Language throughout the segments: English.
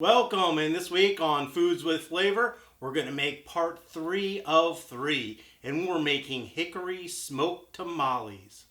Welcome, and this week on Foods with Flavor, we're going to make part 3 of 3, and we're making hickory smoked tamales.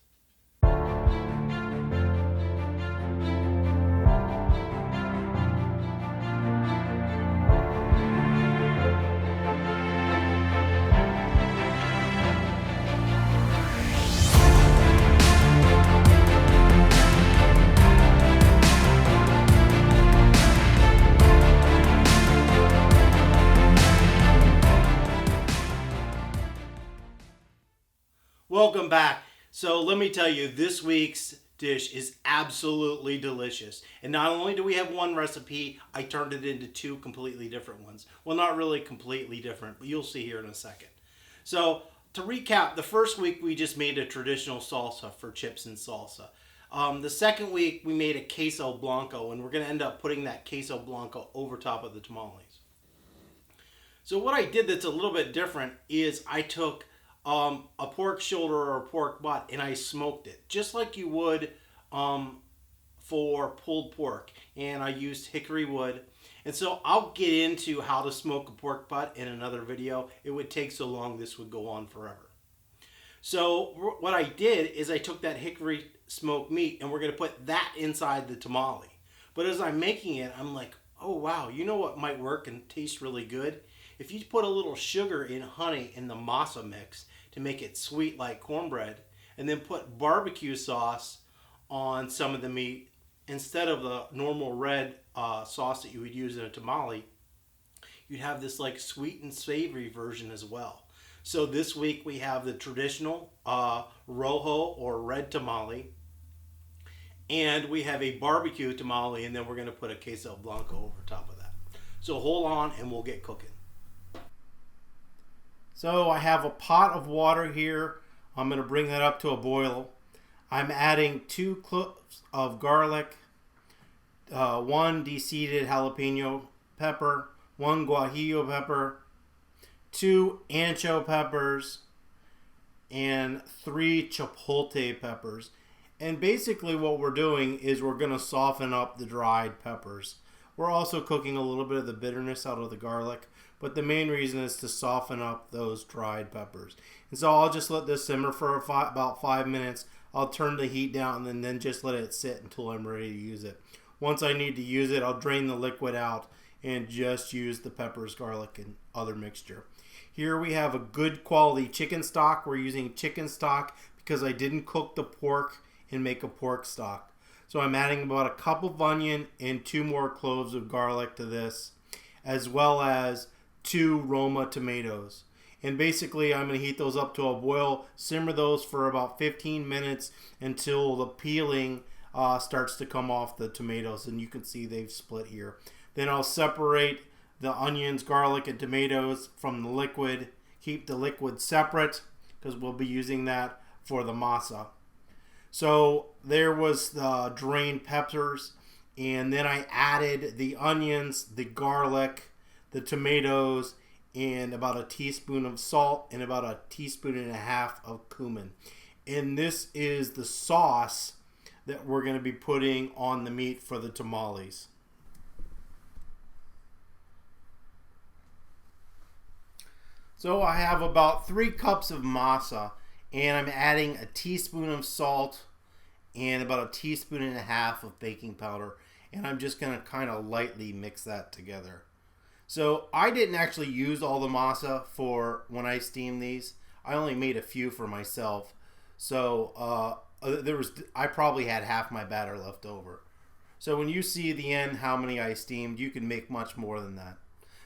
Welcome back. So let me tell you, this week's dish is absolutely delicious. And not only do we have one recipe, I turned it into two completely different ones. Well, not really completely different, but you'll see here in a second. So to recap, the first week we just made a traditional salsa for chips and salsa. The second week we made a queso blanco, and we're going to end up putting that queso blanco over top of the tamales. So what I did that's a little bit different is I took a pork shoulder or a pork butt and I smoked it just like you would for pulled pork, and I used hickory wood. And so I'll get into how to smoke a pork butt in another video. It would take so long, this would go on forever. So what I did is I took that hickory smoked meat and we're going to put that inside the tamale. But as I'm making it, I'm like, oh wow, you know what might work and taste really good? If you put a little sugar and honey in the masa mix to make it sweet like cornbread, and then put barbecue sauce on some of the meat instead of the normal red sauce that you would use in a tamale, you'd have this like sweet and savory version as well. So this week we have the traditional rojo or red tamale, and we have a barbecue tamale, and then we're going to put a queso blanco over top of that. So hold on and we'll get cooking. So I have a pot of water here. I'm going to bring that up to a boil. I'm adding 2 cloves of garlic, 1 deseeded jalapeno pepper, 1 Guajillo pepper, 2 Ancho peppers, and 3 Chipotle peppers. And basically what we're doing is we're going to soften up the dried peppers. We're also cooking a little bit of the bitterness out of the garlic, but the main reason is to soften up those dried peppers. And so I'll just let this simmer for about 5 minutes. I'll turn the heat down and then just let it sit until I'm ready to use it. Once I need to use it, I'll drain the liquid out and just use the peppers, garlic, and other mixture. Here we have a good quality chicken stock. We're using chicken stock because I didn't cook the pork and make a pork stock. So I'm adding about a cup of onion and 2 more cloves of garlic to this, as well as 2 Roma tomatoes. And basically I'm going to heat those up to a boil, simmer those for about 15 minutes until the peeling starts to come off the tomatoes, and you can see they've split here. Then I'll separate the onions, garlic, and tomatoes from the liquid. Keep the liquid separate because we'll be using that for the masa. So there was the drained peppers, and then I added the onions, the garlic, the tomatoes, and about a teaspoon of salt and about a teaspoon and a half of cumin. And this is the sauce that we're going to be putting on the meat for the tamales. So I have about 3 cups of masa, and I'm adding a teaspoon of salt and about a teaspoon and a half of baking powder, and I'm just going to kind of lightly mix that together. So I didn't actually use all the masa for when I steamed these. I only made a few for myself. So I probably had half my batter left over. So when you see the end how many I steamed, you can make much more than that.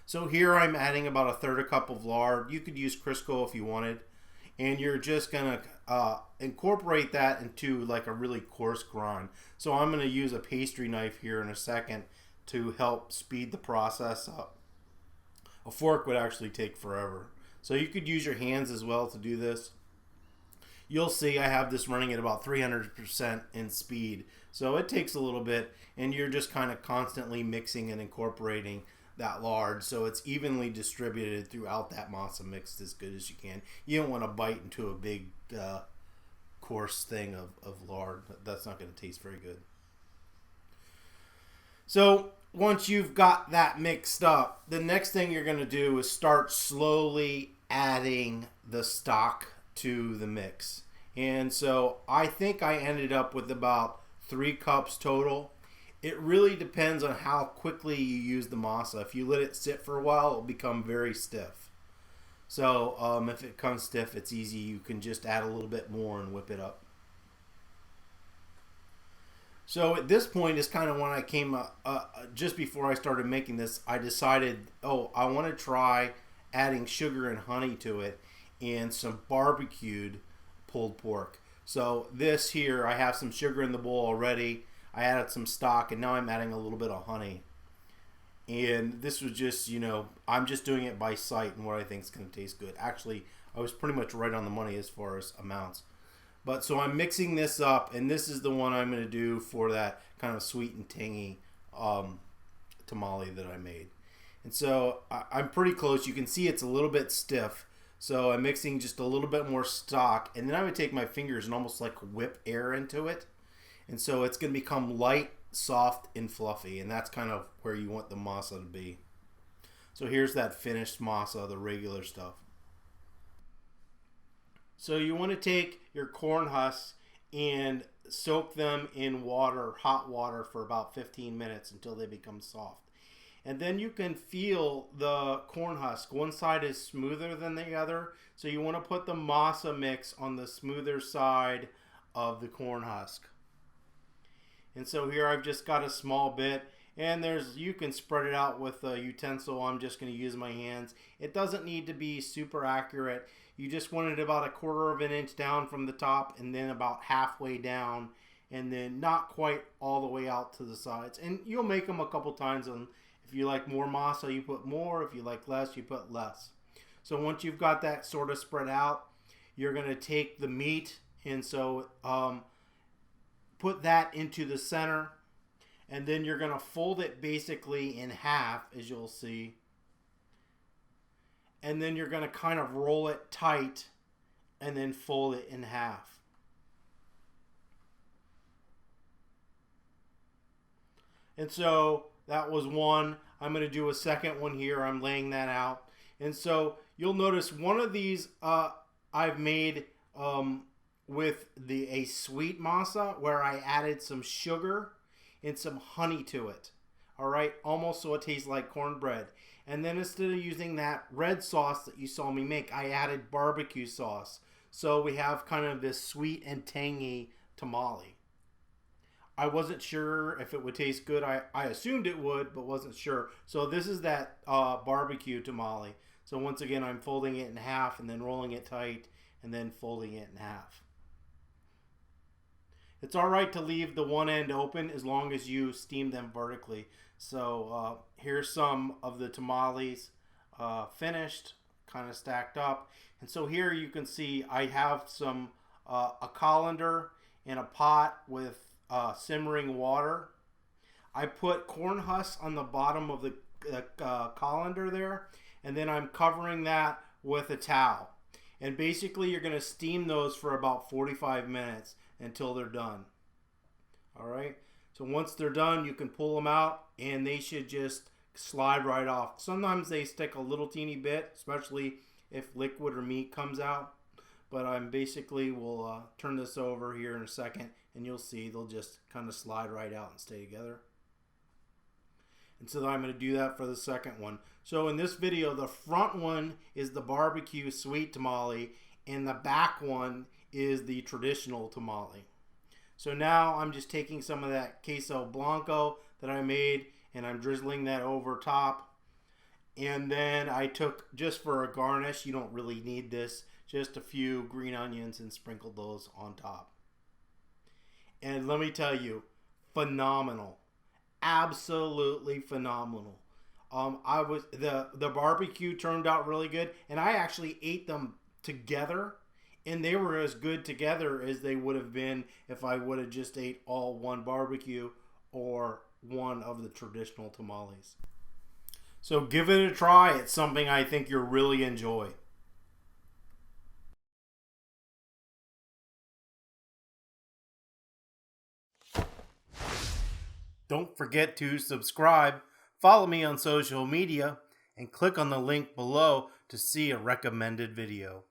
So here I'm adding about a 1/3 cup of lard. You could use Crisco if you wanted. And you're just going to incorporate that into like a really coarse grind. So I'm going to use a pastry knife here in a second to help speed the process up. A fork would actually take forever. So you could use your hands as well to do this. You'll see I have this running at about 300% in speed. So it takes a little bit, and you're just kind of constantly mixing and incorporating that lard so it's evenly distributed throughout that masa mix as good as you can. You don't want to bite into a big coarse thing of lard. That's not going to taste very good. So once you've got that mixed up, the next thing you're going to do is start slowly adding the stock to the mix. And so I think I ended up with about 3 cups total. It really depends on how quickly you use the masa. If you let it sit for a while, it'll become very stiff. So if it comes stiff, it's easy. You can just add a little bit more and whip it up. So at this point is kind of when I came just before I started making this, I decided, oh, I want to try adding sugar and honey to it and some barbecued pulled pork. So this here, I have some sugar in the bowl already. I added some stock, and now I'm adding a little bit of honey. And this was just, you know, I'm just doing it by sight and what I think is going to taste good. Actually, I was pretty much right on the money as far as amounts. But so I'm mixing this up, and this is the one I'm going to do for that kind of sweet and tangy tamale that I made. And so I'm pretty close. You can see it's a little bit stiff. So I'm mixing just a little bit more stock, and then I would take my fingers and almost like whip air into it. And so it's going to become light, soft, and fluffy, and that's kind of where you want the masa to be. So here's that finished masa, the regular stuff. So you want to take your corn husks and soak them in water, hot water, for about 15 minutes until they become soft. And then you can feel the corn husk. One side is smoother than the other, so you want to put the masa mix on the smoother side of the corn husk. And so here I've just got a small bit, and you can spread it out with a utensil. I'm just going to use my hands. It doesn't need to be super accurate. You just want it about 1/4 of an inch down from the top, and then about halfway down, and then not quite all the way out to the sides. And you'll make them a couple times. And if you like more masa, you put more. If you like less, you put less. So once you've got that sort of spread out, you're going to take the meat, and so put that into the center, and then you're going to fold it basically in half, as you'll see. And then you're going to kind of roll it tight and then fold it in half. And so that was one. I'm going to do a second one here. I'm laying that out. And so you'll notice one of these I've made with a sweet masa where I added some sugar and some honey to it. All right, almost so it tastes like cornbread. And then instead of using that red sauce that you saw me make, I added barbecue sauce. So we have kind of this sweet and tangy tamale. I wasn't sure if it would taste good. I assumed it would, but wasn't sure. So this is that barbecue tamale. So once again, I'm folding it in half and then rolling it tight and then folding it in half. It's all right to leave the one end open as long as you steam them vertically. So here's some of the tamales finished, kind of stacked up. And so here you can see I have some a colander in a pot with simmering water. I put corn husks on the bottom of the colander there, and then I'm covering that with a towel. And basically you're going to steam those for about 45 minutes until they're done. All right. So once they're done, you can pull them out, and they should just slide right off. Sometimes they stick a little teeny bit, especially if liquid or meat comes out. But I'm basically will turn this over here in a second, and you'll see they'll just kind of slide right out and stay together. And so I'm going to do that for the second one. So in this video, the front one is the barbecue sweet tamale, and the back one is the traditional tamale. So now I'm just taking some of that queso blanco that I made, and I'm drizzling that over top. And then I took, just for a garnish, you don't really need this, just a few green onions and sprinkled those on top. And let me tell you, phenomenal. Absolutely phenomenal. The barbecue turned out really good, and I actually ate them together, and they were as good together as they would have been if I would have just ate all one barbecue or one of the traditional tamales. So give it a try. It's something I think you'll really enjoy. Don't forget to subscribe, follow me on social media, and click on the link below to see a recommended video.